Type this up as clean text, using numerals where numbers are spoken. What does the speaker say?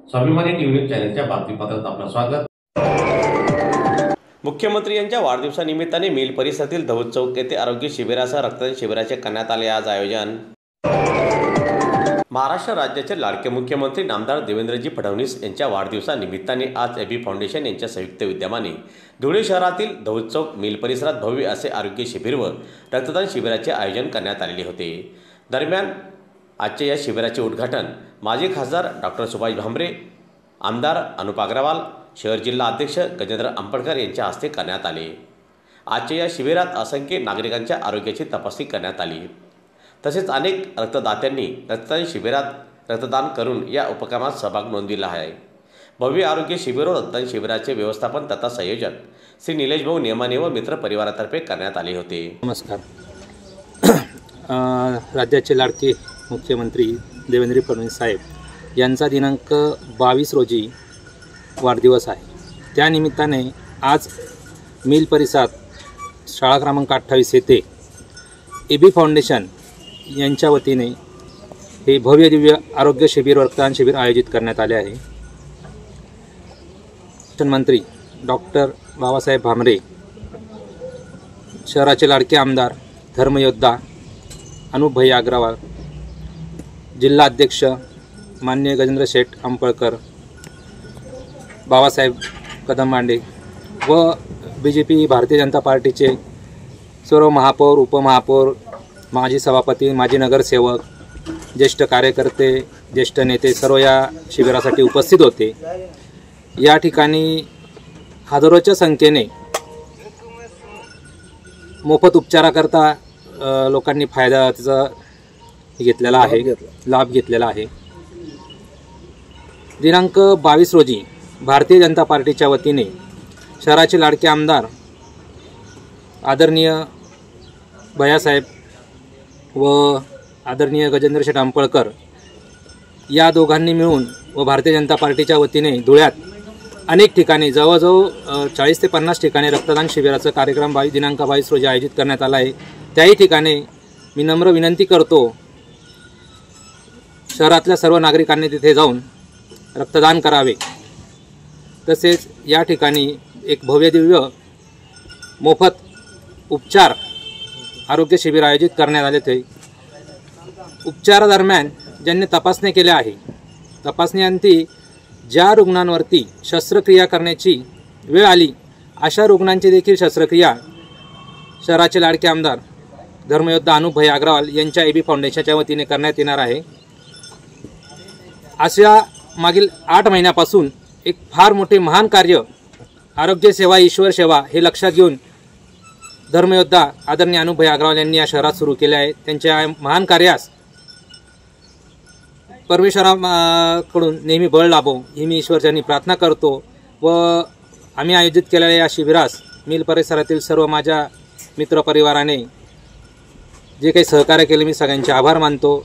स्वाभिमानी न्यूज चॅनलच्या बातमीपत्रात आपलं स्वागत। मुख्यमंत्री यांच्या वाढदिवसानिमित्ताने मिल परिसरातील धौत चौक येथे आरोग्य शिबिरासह रक्तदान शिबिराचे करण्यात आले। आज आयोजन महाराष्ट्र राज्याचे लाडके मुख्यमंत्री नामदार देवेंद्रजी फडणवीस यांच्या वाढदिवसानिमित्ताने आज एबी फाउंडेशन यांच्या संयुक्त विद्यमाने धुळे शहरातील धौत चौक मिल परिसरात भव्य असे आरोग्य शिबिर व रक्तदान शिबिराचे आयोजन करण्यात आलेले होते। दरम्यान आजच्या या शिबिराचे उद्घाटन माजी खासदार डॉक्टर सुभाष भामरे, आमदार अनुप अग्रवाल, शहर जिल्हा अध्यक्ष गजेंद्र अंपडकर यांच्या हस्ते करण्यात आले। आजच्या या शिबिरात असंख्य नागरिकांच्या आरोग्याची तपासणी करण्यात आली। तसेच अनेक रक्तदात्यांनी रक्तदान शिबिरात रक्तदान करून या उपक्रमात सहभाग नोंदविला आहे। भव्य आरोग्य शिबिर व रक्तदान शिबिराचे व्यवस्थापन तथा संयोजन श्री निलेश भाऊ नेमाने व मित्र परिवारातर्फे करण्यात आले होते। नमस्कार। राज्याचे लाडके मुख्यमंत्री देवेंद्र फडणवीस साहेब यांचा दिनांक 22 रोजी वाढदिवस आहे। त्यानिमित्ताने आज मिल परिसरात शाळा क्रमांक 28 येथे एबी फाउंडेशन यांच्या वतीने हे भव्य दिव्य आरोग्य शिबिर व रक्तदान शिबिर आयोजित करण्यात आले आहे। मंत्री डॉक्टर बाबासाहेब भामरे, शहराचे लाडके आमदार धर्मयोद्धा अनुप भाई अग्रवाल, जिल्हा अध्यक्ष माननीय गजेंद्र शेठ अंपळकर, बाबासाहेब कदमबांडे व बीजेपी भारतीय जनता पार्टीचे सर्व महापौर, उपमहापौर, माजी सभापती, माजी नगरसेवक, ज्येष्ठ कार्यकर्ते, ज्येष्ठ नेते सर्व या शिबिरासाठी उपस्थित होते। या ठिकाणी हजारोच्या संख्येने मोफत उपचाराकरता लोकांनी फायदा त्याचा घेतलेला आहे, लाभ घेतलेला आहे। दिनांक 22 रोजी भारतीय जनता पार्टीच्या वतीने शहराचे लाडके आमदार आदरणीय भैयासाहेब व आदरणीय गजेंद्र शेठ अंपळकर या दोघांनी मिळून व भारतीय जनता पार्टीच्या वतीने धुळ्यात अनेक ठिकाणी जवळजवळ 40 ते 50 ठिकाणी रक्तदान शिबिराचा कार्यक्रम दिनांक 22 रोजी आयोजित करण्यात आला आहे। त्याही ठिकाणी मी नम्र विनंती करतो, शहरातल्या सर्व नागरिकांनी तिथे जाऊन रक्तदान करावे। तसेच या ठिकाणी एक भव्य दिव्य मोफत उपचार आरोग्य शिबिर आयोजित करण्यात आले होते। उपचारादरम्यान ज्यांनी तपासणी केल्या आहे, तपासणीअंती ज्या रुग्णांवरती शस्त्रक्रिया करण्याची वेळ आली अशा रुग्णांची देखील शस्त्रक्रिया शहराचे लाडके आमदार धर्मयोद्धा अनुप भाई अग्रवाल यांच्या एबी फाउंडेशनच्या वतीने करण्यात येणार आहे। अशा मागील 8 महिन्यापासून एक फार मोठे महान कार्य आरोग्य सेवा ईश्वर सेवा हे लक्षात घेऊन धर्मयोद्धा आदरणीय अनुप भाई अग्रवाल यांनी या शहरात सुरू केले आहे। त्यांच्या महान कार्यास परमेश्वराकडून नेहमी बळ लाभो ही मी ईश्वरचरणी प्रार्थना करतो व आम्ही आयोजित केलेल्या या शिबिरास मिल परिसरातील सर्व माझ्या मित्रपरिवाराने जे काही सहकार्य केले मी सगळ्यांचे आभार मानतो।